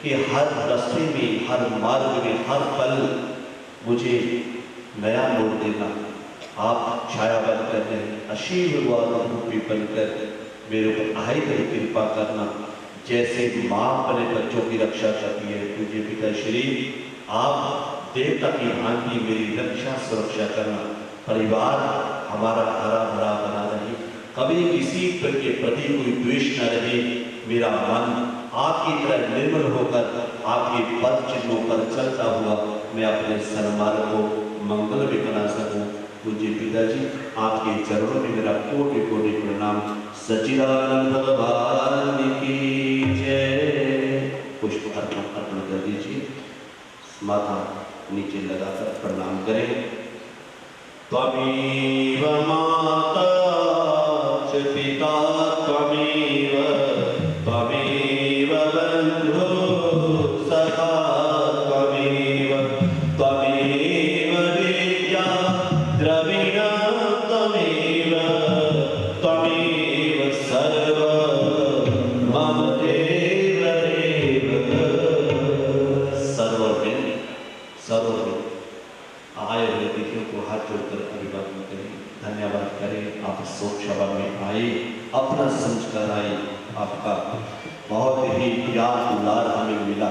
कि हर रास्ते में, हर मार्ग में, हर पल मुझे नया मोड़ देना। आप छाया बनकर आशीर्वाद रूपी बनकर मेरे ऊपर आए तेरी कृपा करना। जैसे माँ अपने बच्चों की रक्षा करती है, तुझे पिताश्री आप देवता की भांति मेरी रक्षा सुरक्षा करना। परिवार हमारा हरा भरा बना रहे, कभी किसी के प्रति कोई द्वेष न रहे। मेरा मन आपकी तरह निर्मल होकर आपके पद चिन्हों पर चलता हुआ मैं अपने सन्मार्ग को मंगल में बना सकूं। पूज्य पिताजी आपके चरणों में मेरा कोटि कोटि प्रणाम। सच्चिदानंद भगवान की जय। पुष्प अर्पण कर दीजिए, माथा नीचे लगाकर प्रणाम करें। त्वमेव माता च पिता त्वमेव, त्वमेव बन्धु सखा त्वमेव, त्वमेव विद्या द्रविणं त्वमेव, त्वमेव सर्वं मम देव देव। सर्वज्ञ आए हुए देखियों को हाथ जोड़कर अभिवादन करें, धन्यवाद करें। आप शोक सभा में आए, अपना संस्कार आए, आपका बहुत ही प्यार दुलार हमें मिला।